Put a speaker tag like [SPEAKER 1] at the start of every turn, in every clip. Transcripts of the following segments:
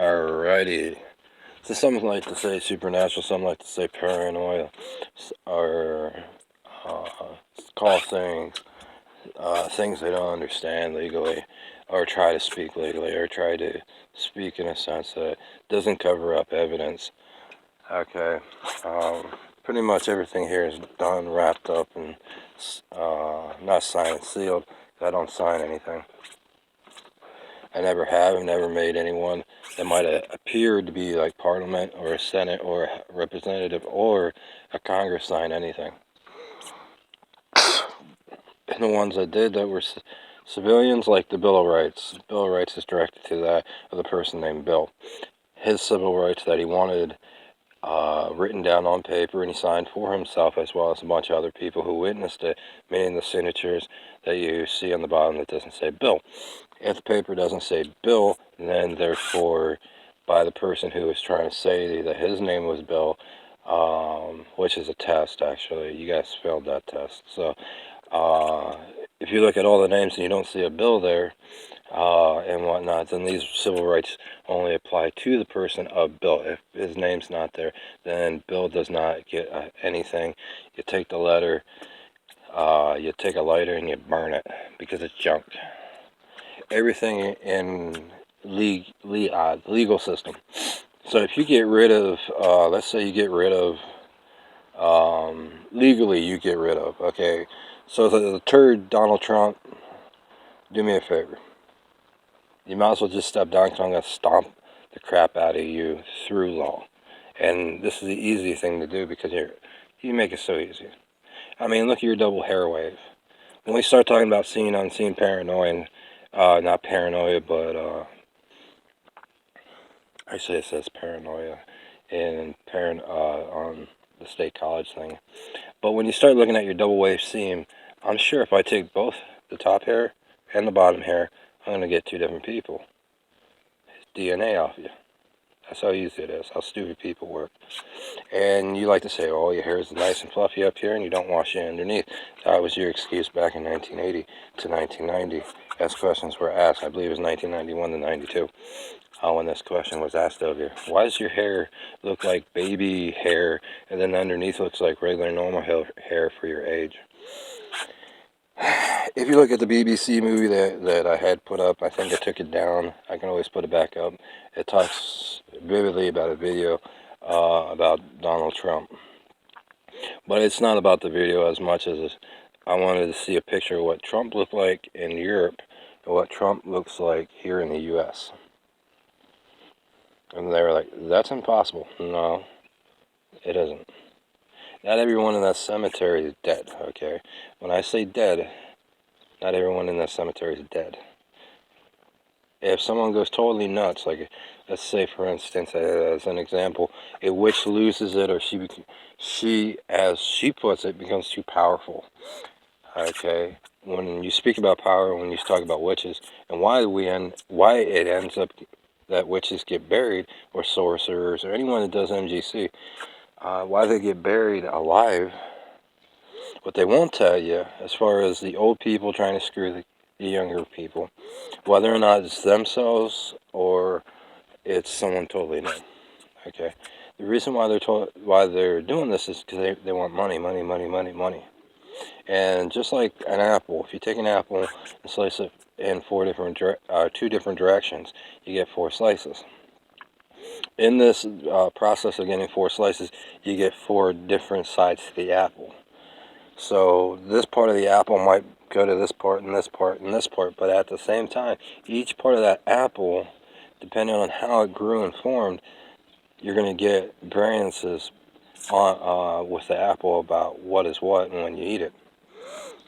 [SPEAKER 1] Alrighty. So some like to say supernatural, some like to say paranoia, or uh, call things they don't understand legally, or try to speak legally, or try to speak in a sense that doesn't cover up evidence. Okay. Pretty much everything here is done, wrapped up, and not signed and sealed. I don't sign anything. I never have. I've never made anyone that might have appeared to be like Parliament or a Senate or a representative or a Congress sign anything. And the ones I did that were civilians, like the Bill of Rights. The Bill of Rights is directed to that of the person named Bill. His civil rights that he wanted written down on paper, and he signed for himself as well as a bunch of other people who witnessed it, meaning the signatures that you see on the bottom that doesn't say Bill. If the paper doesn't say Bill, then therefore by the person who was trying to say that his name was Bill, which is a test actually. You guys failed that test. So if you look at all the names and you don't see a Bill there and whatnot, then these civil rights only apply to the person of Bill. If his name's not there, then Bill does not get anything. You take the letter, you take a lighter and you burn it because it's junk. Everything in legal system. So if you get rid of, let's say you get rid of, legally you get rid of, okay, so the turd Donald Trump, do me a favor. You might as well just step down because I'm going to stomp the crap out of you through law. And this is the easy thing to do because you make it so easy. I mean, look at your double hair wave. When we start talking about seen, unseen, paranoia, and not paranoia, but actually it says paranoia and on the state college thing. But when you start looking at your double wave seam, I'm sure if I take both the top hair and the bottom hair, I'm going to get two different people. It's DNA off you. That's how easy it is, how stupid people work. And you like to say, oh, your hair is nice and fluffy up here and you don't wash it underneath. That was your excuse back in 1980 to 1990 as questions were asked. I believe it was 1991 to 92 when this question was asked of you. Why does your hair look like baby hair and then underneath looks like regular normal hair for your age? If you look at the BBC movie that I had put up, I think I took it down. I can always put it back up. It talks vividly about a video about Donald Trump. But it's not about the video as much as I wanted to see a picture of what Trump looked like in Europe and what Trump looks like here in the U.S. And they were like, that's impossible. No, it isn't. Not everyone in that cemetery is dead, okay? When I say dead, not everyone in that cemetery is dead. If someone goes totally nuts, like let's say for instance, as an example, a witch loses it, or she, as she puts it, becomes too powerful. Okay, when you speak about power, when you talk about witches, and why it ends up that witches get buried, or sorcerers, or anyone that does MGC, why they get buried alive. What they won't tell you, as far as the old people trying to screw the younger people, whether or not it's themselves or it's someone totally new. Okay, the reason why they're doing this is because they want money, money, money, money, money. And just like an apple, if you take an apple and slice it in two different directions, you get 4 slices. In this process of getting 4 slices, you get 4 different sides to the apple. So this part of the apple might go to this part and this part and this part, but at the same time, each part of that apple, depending on how it grew and formed, you're going to get variances with the apple about what is what and when you eat it.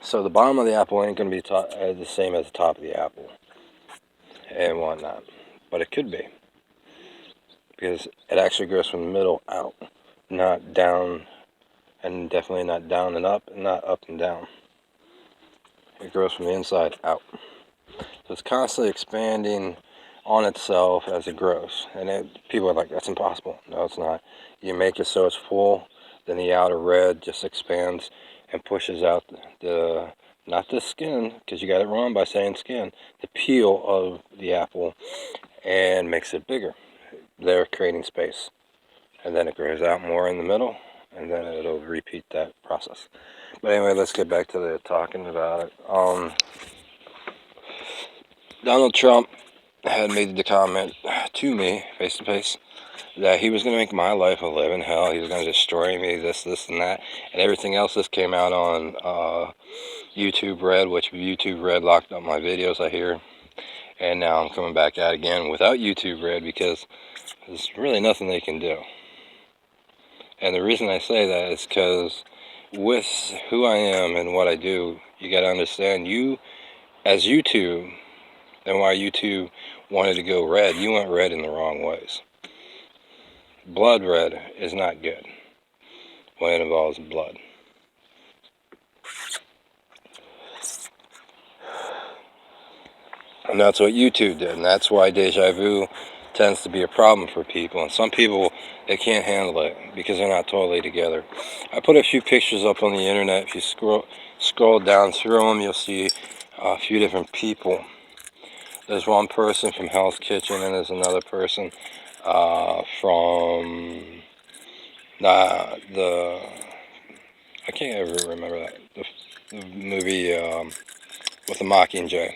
[SPEAKER 1] So the bottom of the apple ain't going to be the same as the top of the apple and whatnot, but it could be, because it actually grows from the middle out, not down, and definitely not down and up, and not up and down. It grows from the inside out. So it's constantly expanding on itself as it grows. And people are like, that's impossible. No, it's not. You make it so it's full, then the outer red just expands and pushes out not the skin, because you got it wrong by saying skin, the peel of the apple, and makes it bigger. they're creating space. And then it grows out more in the middle, and then it'll repeat that process. But anyway, let's get back to the talking about it. Donald Trump had made the comment to me, face to face, that he was going to make my life a living hell. He was going to destroy me, this, and that, and everything else. This came out on YouTube Red, which YouTube Red locked up my videos, I hear. And now I'm coming back out again without YouTube Red because there's really nothing they can do. And the reason I say that is because with who I am and what I do, you got to understand, you, as YouTube, and why YouTube wanted to go red, you went red in the wrong ways. Blood red is not good when it involves blood. And that's what YouTube did, and that's why deja vu tends to be a problem for people. And some people, they can't handle it because they're not totally together. I put a few pictures up on the internet. If you scroll down through them, you'll see a few different people. There's one person from Hell's Kitchen, and there's another person from the I can't ever remember that, the movie with the Mockingjay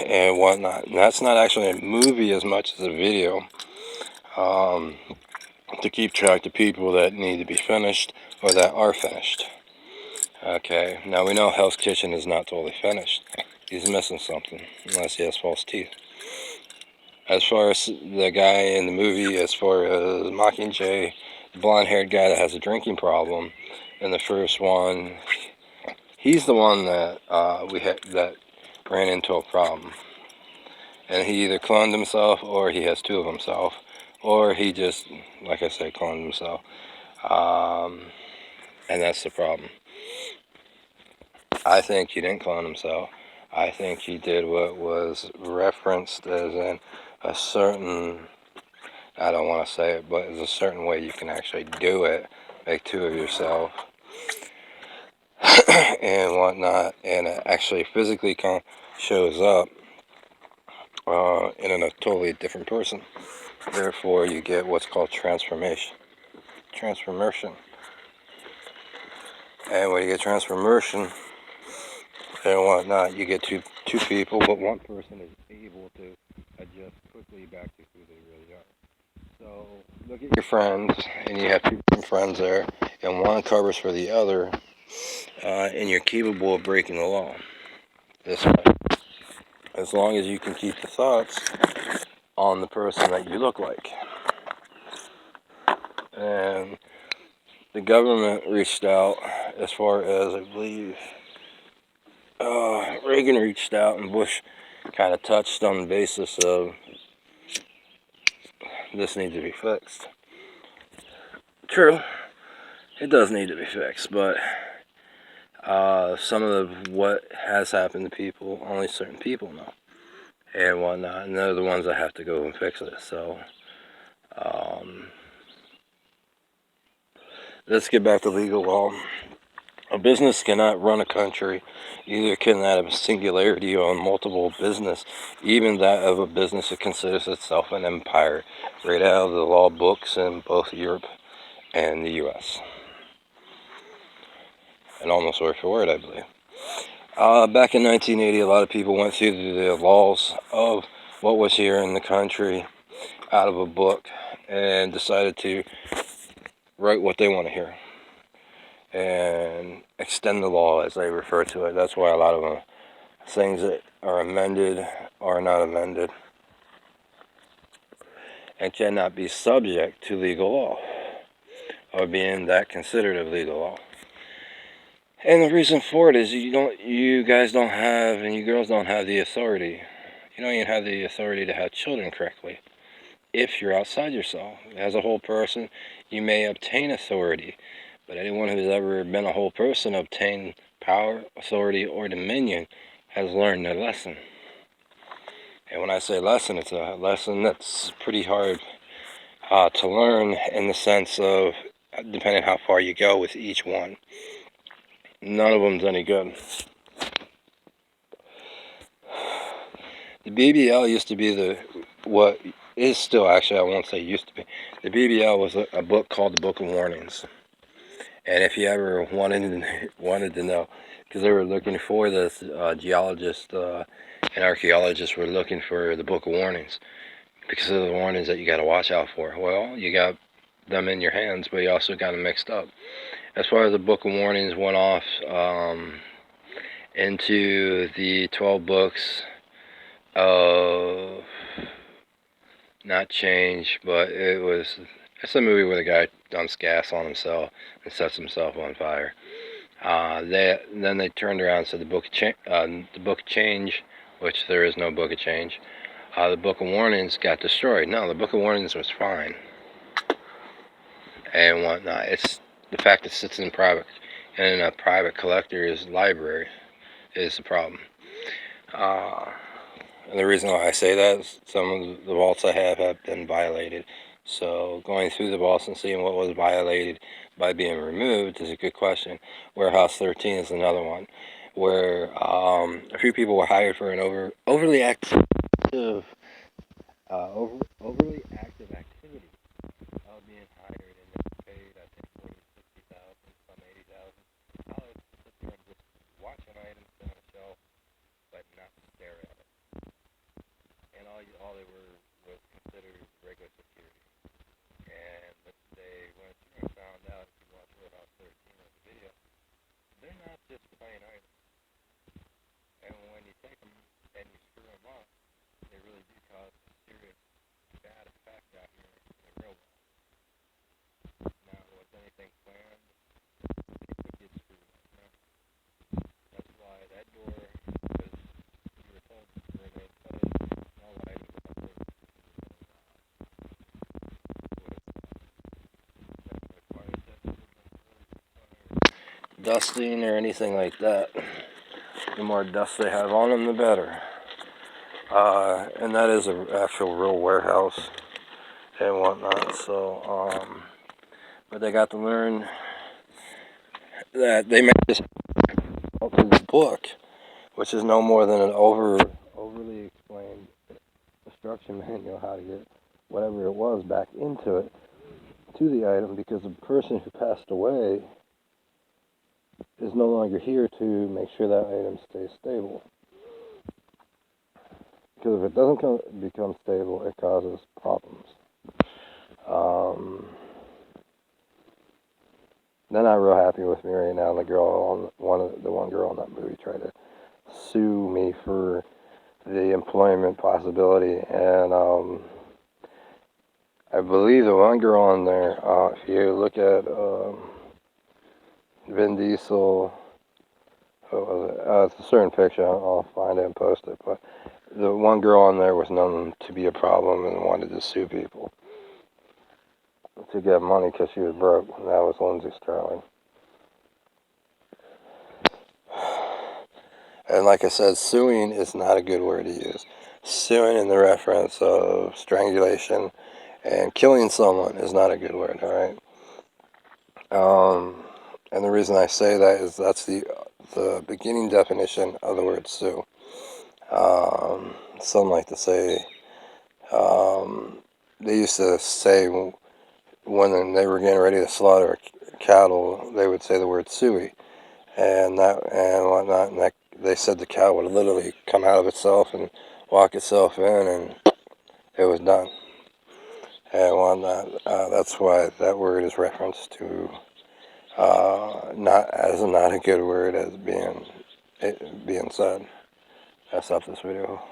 [SPEAKER 1] and whatnot. And that's not actually a movie as much as a video to keep track of people that need to be finished or that are finished. Okay, now we know Hell's Kitchen is not totally finished. He's missing something, unless he has false teeth. As far as the guy in the movie, as far as Mockingjay, the blonde-haired guy that has a drinking problem, in the first one, he's the one that that ran into a problem. And he either cloned himself, or he has two of himself, or he just, like I said, cloned himself. And that's the problem. I think he didn't clone himself. I think he did what was referenced as in a certain, I don't want to say it, but there's a certain way you can actually do it, make two of yourself and whatnot, and it actually physically shows up in a totally different person. Therefore, you get what's called transformation. And when you get transformation and whatnot, you get two people, but one person is able to adjust quickly back to who they really are. So look at your friends, and you have two different friends there, and one covers for the other, and you're capable of breaking the law this way, as long as you can keep the thoughts on the person that you look like. And the government reached out, as far as I believe Reagan reached out, and Bush kind of touched on the basis of this needs to be fixed. True, it does need to be fixed, but some of what has happened to people, only certain people know, and whatnot, and they're the ones that have to go and fix it. So let's get back to legal law. A business cannot run a country, either can that of a singularity or multiple business. Even that of a business that considers itself an empire, right out of the law books in both Europe and the U.S. And almost word for word, I believe. Back in 1980, a lot of people went through the laws of what was here in the country out of a book and decided to write what they want to hear and extend the law, as they refer to it. That's why a lot of them, things that are amended are not amended and cannot be subject to legal law, or being that considered of legal law. And the reason for it is you guys don't have, and you girls don't have the authority. You don't even have the authority to have children correctly. If you're outside yourself, as a whole person, you may obtain authority. But anyone who's ever been a whole person, obtained power, authority, or dominion, has learned their lesson. And when I say lesson, it's a lesson that's pretty hard to learn, in the sense of, depending how far you go with each one. None of them's any good. The BBL used to be what is still, actually, I won't say used to be. The BBL was a book called the Book of Warnings. And if you ever wanted to know, because they were looking for this, geologists and archaeologists were looking for the Book of Warnings because of the warnings that you got to watch out for. Well, you got them in your hands, but you also got them mixed up. As far as the Book of Warnings went off into the 12 books of, not change, but it's a movie where the guy dumps gas on himself and sets himself on fire. Then they turned around and said the Book of Change, which there is no Book of Change. The Book of Warnings got destroyed. No, the Book of Warnings was fine and whatnot. It's the fact it sits in a private collector's library is the problem. And the reason why I say that is some of the vaults I have been violated. So going through the vaults and seeing what was violated by being removed is a good question. Warehouse 13 is another one, where a few people were hired for an overly active activity of being hired, and they were paid, I think, $40,000, $60,000, some $80,000 to sit there and just watch an item sit on a shelf, but not stare at it. And all they were was considered regular security. And they went through and found out, if you watch Warehouse 13 on the video, they're not just plain items. And when you take them and you screw them up, they really do cause a serious bad effect out here in the real world. Now, was anything planned? It would get screwed up. No. That's why that door was, you were told to remain closed. All items out there dusting or anything like that. The more dust they have on them, the better. And that is an actual real warehouse and whatnot. So, but they got to learn that they made this book, which is no more than an overly explained instruction manual how to get whatever it was back into it, to the item, because the person who passed away is no longer here to make sure that item stays stable. Because if it doesn't become stable, it causes problems. They're not real happy with me right now. The one girl in that movie tried to sue me for the employment possibility, and I believe the one girl on there, if you look at Vin Diesel, it's a certain picture, I'll find it and post it, but the one girl on there was known to be a problem and wanted to sue people to get money because she was broke, and that was Lindsay Sterling. And like I said, suing is not a good word to use. Suing in the reference of strangulation and killing someone is not a good word, alright? And the reason I say that is that's the beginning definition of the word sue. Some like to say, they used to say when they were getting ready to slaughter cattle, they would say the word suey, and whatnot, and they said the cow would literally come out of itself and walk itself in, and it was done. And whatnot. That's why that word is referenced to not a good word as being said. That's up this video.